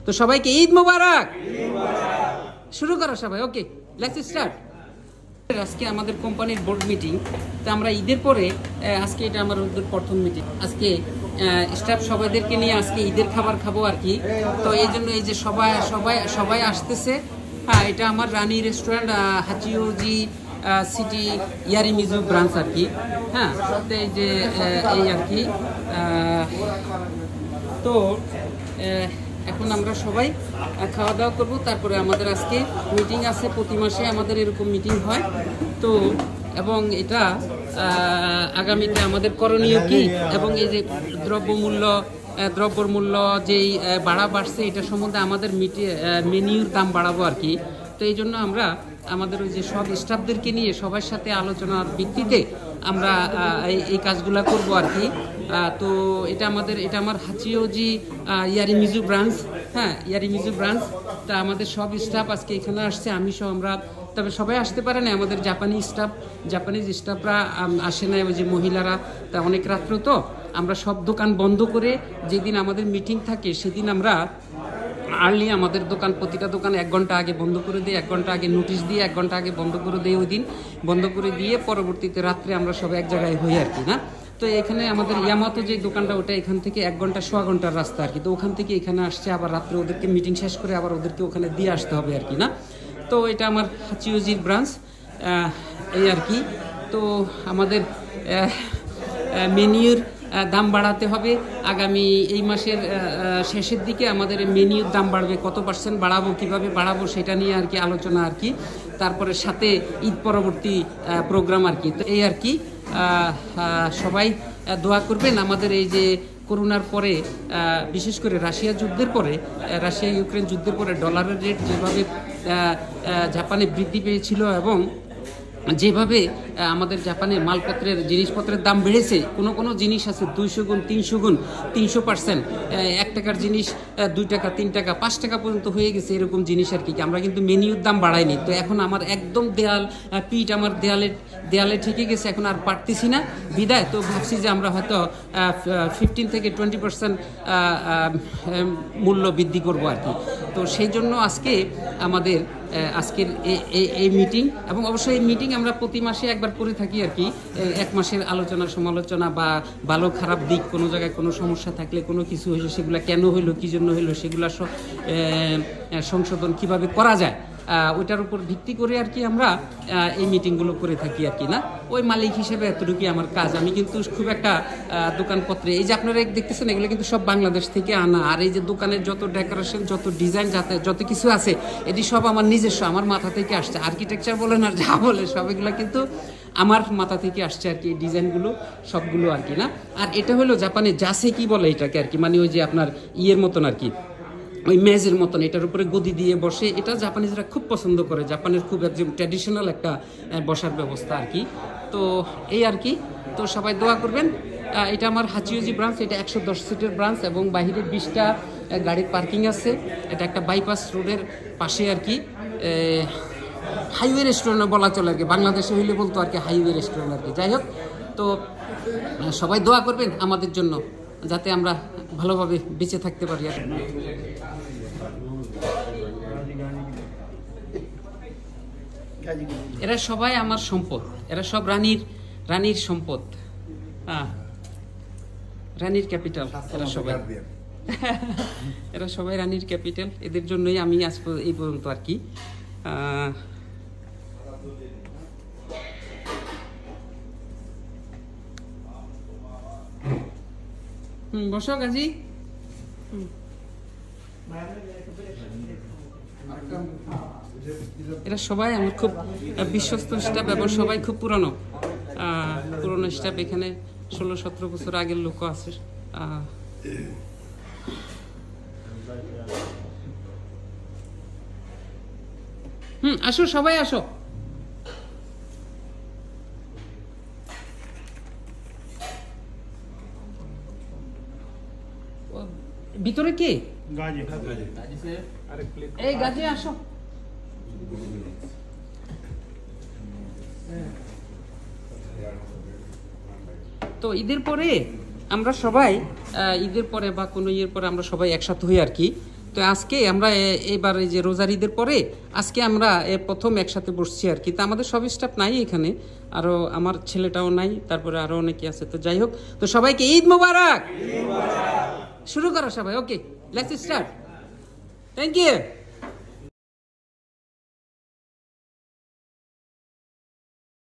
তো সবাইকে ঈদ মোবারক। শুরু করো সবাই। Okay, let's start. আজকে আমাদের কোম্পানির বোর্ড মিটিং, তো আমরা ঈদের পরে আজকে এটা আমার প্রথম মিটিং। আজকে স্টাফ সবাইদেরকে নিয়ে আজকে ঈদের খাবার খাবো আর কি। তো এই জন্য এই যে সবাই আসতেছে। হ্যাঁ, এটা আমার রানী রেস্টুরেন্ট, হাচিওজি সিটি ইয়ারিমিজু ব্রাঞ্চ আর কি। হ্যাঁ, এই যে এই আর কি। তো এখন আমরা সবাই খাওয়া দাওয়া করবো, তারপরে আমাদের আজকে মিটিং আছে। প্রতি মাসে আমাদের এরকম মিটিং হয়। তো এবং এটা আগামীতে আমাদের করণীয় কি, এবং এই যে দ্রব্যর মূল্য যেই বাড়ছে, এটা সম্বন্ধে আমাদের মেনিউর দাম বাড়াবো আর কি। তো এই জন্য আমরা আমাদের ওই যে সব স্টাফদেরকে নিয়ে সবার সাথে আলোচনার ভিত্তিতে আমরা এই কাজগুলো করব আর কি। তো এটা আমার হাচিওজি ইয়ারিমিজু ব্রাঞ্চ। হ্যাঁ, ইয়ারিমিজু ব্রাঞ্চ। তা আমাদের সব স্টাফ আজকে এখানে আসছে, আমি সহ আমরা। তবে সবাই আসতে পারে না, আমাদের জাপানিজ স্টাফরা আসে না, ওই যে মহিলারা। তা অনেক রাত্র, তো আমরা সব দোকান বন্ধ করে যেদিন আমাদের মিটিং থাকে সেদিন আমরা আর্লি আমাদের প্রতিটা দোকান 1 ঘন্টা আগে বন্ধ করে দিই, 1 ঘন্টা আগে নোটিশ দিয়ে 1 ঘন্টা আগে বন্ধ করে দিই। ওই দিন বন্ধ করে দিয়ে পরবর্তীতে রাত্রে আমরা সব এক জায়গায় হই আর কি না। তো এখানে আমাদের ইয়ামাতো যে দোকানটা, ওটা এখান থেকে 1 ঘন্টা 1.25 ঘন্টার রাস্তা আর কি। তো ওখান থেকে এখানে আসছে, আবার রাত্রে ওদেরকে মিটিং শেষ করে আবার ওদেরকে ওখানে দিয়ে আসতে হবে আর কি না। তো এটা আমার হাচিওজির ব্রাঞ্চ, এই আর কি। তো আমাদের মেনিউর দাম বাড়াতে হবে। আগামী এই মাসের শেষের দিকে আমাদের মেনিউর দাম বাড়বে। কত % বাড়াবো, কিভাবে বাড়াবো, সেটা নিয়ে আর কি আলোচনা আর কি। তারপরে সাথে ঈদ পরবর্তী প্রোগ্রাম আর কি। তো এই আর কি। সবাই দোয়া করবেন। আমাদের এই যে করোনার পরে, বিশেষ করে রাশিয়া ইউক্রেন যুদ্ধের পরে ডলারের রেট যেভাবে জাপানে বৃদ্ধি পেয়েছিল, এবং যেভাবে আমাদের জাপানের মালপত্রের জিনিসপত্রের দাম বেড়েছে, কোনো জিনিস আছে 200 গুণ 300 গুণ 300%। 1 টাকার জিনিস 2 টাকা 3 টাকা 5 টাকা পর্যন্ত হয়ে গেছে, এরকম জিনিস আর কি। আমরা কিন্তু মেনিউর দাম বাড়াইনি। তো এখন আমার একদম পিঠ আমার দেয়ালে ঠেকে গেছে, এখন আর পারতেছি না বিদায়। তো ভাবছি যে আমরা হয়তো 15 থেকে 20% মূল্য বৃদ্ধি করব আর কি। তো সেই জন্য আমাদের আজকের এই মিটিং, এবং অবশ্যই এই মিটিং আমরা প্রতি মাসে একবার করে থাকি আর কি। 1 মাসের আলোচনা সমালোচনা, বা ভালো খারাপ দিক, কোনো জায়গায় কোনো সমস্যা থাকলে, কোনো কিছু হয়েছে, সেগুলো কেন হইলো, কী জন্য হইলো, সেগুলো সংশোধন কিভাবে করা যায়, ওইটার উপর ভিত্তি করে আর কি আমরা এই মিটিংগুলো করে থাকি আর কি না। ওই মালিক হিসেবে এতটুকুই আমার কাজ। আমি কিন্তু খুব একটা দোকানপত্রে, এই যে আপনারা দেখতেছেন, এগুলো কিন্তু সব বাংলাদেশ থেকে আনা। আর এই যে দোকানের যত ডেকোরেশন, যত ডিজাইন, যত কিছু আছে, এটি সব আমার নিজস্ব, আমার মাথা থেকে আসছে। আর্কিটেকচার বলেন আর যা বলে, সব এগুলো কিন্তু আমার মাথা থেকে আসছে আর কি, এই ডিজাইনগুলো সবগুলো আর কি না। আর এটা হলো জাপানে জাসে কি বলে এটাকে আর কি, মানে ওই যে আপনার ইয়ের মতন আর কি, ওই মেজের মতন, এটার উপরে গদি দিয়ে বসে। এটা জাপানিজরা খুব পছন্দ করে, জাপানের খুব একদম ট্র্যাডিশনাল একটা বসার ব্যবস্থা আর কি। তো এই আর কি। তো সবাই দোয়া করবেন। এটা আমার হাচিওজি ব্রাঞ্চ, এটা 110 সিটের ব্রাঞ্চ, এবং বাইরে 20টা গাড়ির পার্কিং আছে। এটা একটা বাইপাস রোডের পাশে আর কি। হাইওয়ে রেস্টুরেন্ট বলা চলে আর কি, বাংলাদেশে হইলে বলতো আর কি হাইওয়ে রেস্টুরেন্ট আর কি। যাই হোক, তো সবাই দোয়া করবেন আমাদের জন্য, যাতে আমরা ভালোভাবে বেঁচে থাকতে পারি আর। এরা সবাই আমার সম্পদ, এরা সব রানীর সম্পদ। হ্যাঁ, রানীর ক্যাপিটাল এরা সবাই রানীর ক্যাপিটাল। এদের জন্যই আমি আজ এই পর্যন্ত আর কি। বসো গাজী। এরা সবাই আমার খুব বিশ্বস্ত স্টাফ, এবং সবাই খুব পুরনো স্টাফ। এখানে 16-17 বছর আগের লোক আছে। আসো, সবাই আসো। ভিতরে কে? এই গাজী আসো। তো ঈদের পরে আমরা সবাই, ঈদের পরে বা কোনো ইয়ের পরে আমরা সবাই একসাথে হই আর কি। তো আজকে আমরা এবার এই যে রোজার ঈদের পরে আজকে আমরা প্রথম একসাথে বসছি আর কি। তো আমাদের সব স্টাফ নাই এখানে, আরও আমার ছেলেটাও নাই, তারপরে আরও অনেকে আছে। তো যাই হোক, তো সবাইকে ঈদ মোবারক। শুরু করো সবাই। Okay, let's start. Thank you.